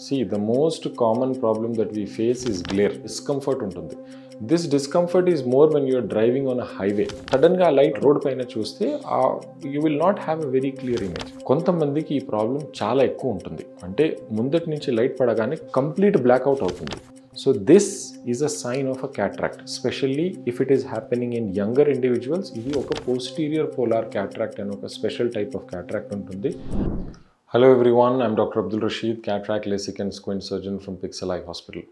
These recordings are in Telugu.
See, the most common problem that we face is glare, discomfort ఉంటుంది. This discomfort is more when you are driving on a highway. సడన్గా లైట్ రోడ్ పైన చూస్తే you will not have a very clear image. కొంతమందికి ఈ ప్రాబ్లం చాలా ఎక్కువ ఉంటుంది. అంటే ముందటి నుంచి లైట్ పడగానే కంప్లీట్ బ్లాక్అవుట్ అవుతుంది. So this is a sign of a cataract, especially if it is happening in younger individuals. ఇది ఒక posterior polar cataract అని ఒక special type of cataract ఉంటుంది. Hello everyone, I'm Dr. Abdul Rashid, cataract, LASIK and squint surgeon from Pixel Eye Hospital.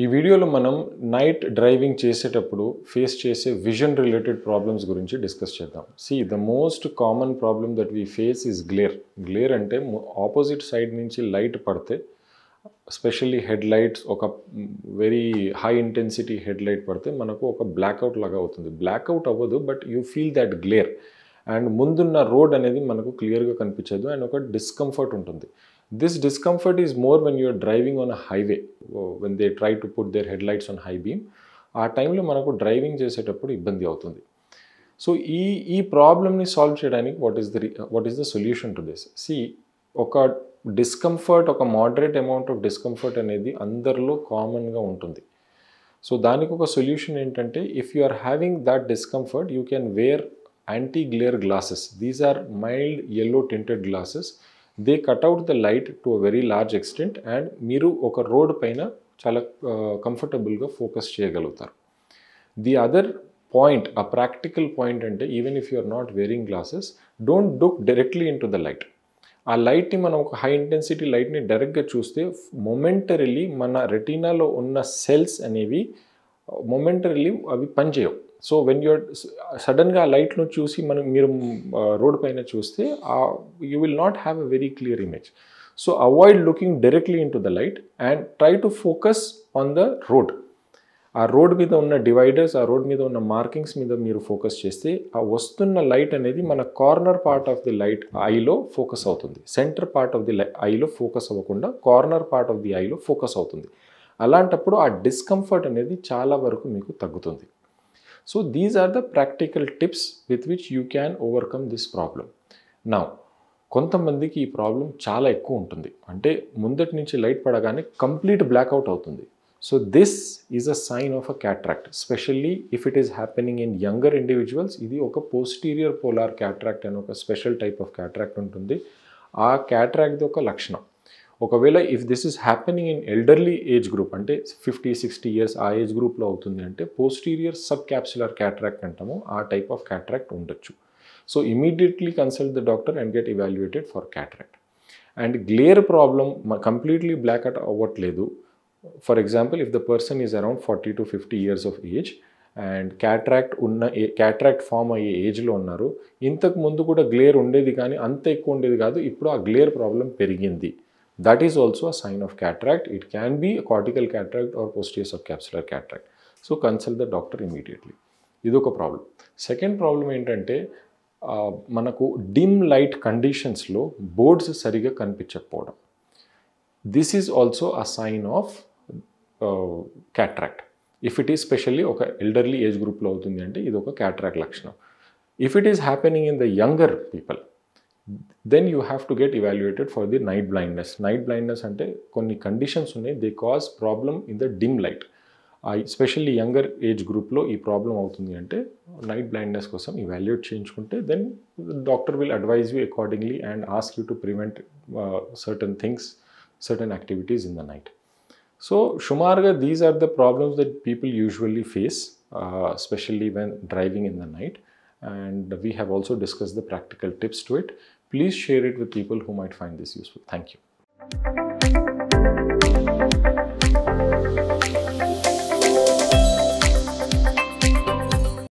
ఈ వీడియోలో మనం నైట్ డ్రైవింగ్ చేసేటప్పుడు ఫేస్ చేసే విజన్ రిలేటెడ్ ప్రాబ్లమ్స్ గురించి డిస్కస్ చేద్దాం. The most common problem that we face is glare. Glare అంటే ఆపోజిట్ సైడ్ నుంచి లైట్ పడితే, ఎస్పెషల్లీ హెడ్ లైట్స్, ఒక very high intensity head light పడితే మనకు ఒక బ్లాక్అవుట్ లాగా అవుతుంది. బ్లాక్అవుట్ అవ్వదు, but you feel that glare. And ముందున్న రోడ్ అనేది మనకు క్లియర్గా కనిపించదు అండ్ ఒక డిస్కంఫర్ట్ ఉంటుంది. This discomfort is more when you are driving on a highway, when they try to put their headlights on high beam. ఆ టైంలో మనకు డ్రైవింగ్ చేసేటప్పుడు ఇబ్బంది అవుతుంది. సో ఈ ప్రాబ్లమ్ని సాల్వ్ చేయడానికి what is the solution to this? ఒక డిస్కంఫర్ట్, ఒక మోడరేట్ అమౌంట్ ఆఫ్ డిస్కంఫర్ట్ అనేది అందరిలో కామన్గా ఉంటుంది. సో దానికి ఒక సొల్యూషన్ ఏంటంటే, if you are having that discomfort, you can wear anti glare glasses. These are mild yellow tinted glasses. They cut out the light to a very large extent and మీరు ఒక రోడ్ పైన చాలా కంఫర్టబుల్గా ఫోకస్ చేయగలుగుతారు. ది అదర్ పాయింట్, ఆ ప్రాక్టికల్ పాయింట్ అంటే, even if you are not wearing glasses, don't look directly in to the light. ఆ లైట్ని మనం ఒక హై ఇంటెన్సిటీ లైట్ని డైరెక్ట్గా చూస్తే మొమెంటరీలీ మన రెటీనాలో ఉన్న సెల్స్ అనేవి మొమెంటరీలీ అవి పనిచేయవు. సో వెన్ యూర్ సడన్గా ఆ లైట్ను చూసి మీరు రోడ్ పైన చూస్తే you will not have a very clear image. So avoid looking directly in to the light and try to focus on the road. ఆ రోడ్ మీద ఉన్న డివైడర్స్, ఆ రోడ్ మీద ఉన్న మార్కింగ్స్ మీద మీరు ఫోకస్ చేస్తే ఆ వస్తున్న లైట్ అనేది మన corner part of the light ఐలో ఫోకస్ అవుతుంది. సెంటర్ పార్ట్ ఆఫ్ ది ఐలో ఫోకస్ అవ్వకుండా కార్నర్ పార్ట్ ఆఫ్ ది ఐలో ఫోకస్ అవుతుంది. అలాంటప్పుడు ఆ డిస్కంఫర్ట్ అనేది చాలా వరకు మీకు తగ్గుతుంది. So these are the practical tips with which you can overcome this problem. Now, కొంతమందికి ఈ ప్రాబ్లం చాలా ఎక్కువ ఉంటుంది. అంటే ముందటి నుంచి లైట్ పడగానే కంప్లీట్ బ్లాక్అవుట్ అవుతుంది. So this is a sign of a cataract, especially if it is happening in younger individuals. ఇది ఒక పోస్టీరియర్ పోలార్ క్యాట్రాక్ట్ అని ఒక స్పెషల్ టైప్ ఆఫ్ క్యాట్రాక్ట్ ఉంటుంది. ఆ క్యాట్రాక్ట్ది ఒక లక్షణం. ఒకవేళ if this is happening in elderly age group, అంటే 50-60 ఇయర్స్ ఆ ఏజ్ గ్రూప్లో అవుతుంది అంటే పోస్టీరియర్ సబ్ క్యాప్సులర్ క్యాట్రాక్ట్ అంటాము. ఆ టైప్ ఆఫ్ క్యాట్రాక్ట్ ఉండొచ్చు. So immediately consult the doctor and get evaluated for cataract. And glare problem completely blackout అవ్వట్లేదు. For example, if the person is around 40-50 years of age and cataract form అయ్యే ఏజ్లో ఉన్నారు. ఇంతకు ముందు కూడా గ్లేర్ ఉండేది, కానీ అంత ఎక్కువ ఉండేది కాదు. ఇప్పుడు ఆ గ్లేర్ ప్రాబ్లం పెరిగింది. That is also a sign of cataract. It can be a cortical cataract or posterior subcapsular cataract. So consult the doctor immediately. ఇదొక ప్రాబ్లం. సెకండ్ ప్రాబ్లం ఏంటంటే, మనకు డిమ్ లైట్ కండిషన్స్లో బోర్డ్స్ సరిగా కనిపించకపోవడం. This is also a sign of cataract. If it is specially ఒక ఎల్డర్లీ ఏజ్ గ్రూప్లో అవుతుంది అంటే ఇది ఒక క్యాట్రాక్ట్ లక్షణం. If it is happening in the younger people, then you have to get evaluated for the night blindness. Night blindness అంటే కొన్ని కండిషన్స్ ఉన్నాయి, they cause problem in the dim light. Especially younger age గ్రూప్లో ఈ ప్రాబ్లం అవుతుంది అంటే నైట్ బ్లైండ్నెస్ కోసం ఇవాల్యుయేట్ చేయించుకుంటే then doctor will advise you accordingly and ask you to prevent certain things, certain activities in the night. So సుమారుగా these are the problems that people usually face, especially when driving in the night. And we have also discussed the practical tips to it. Please share it with people who might find this useful. Thank you.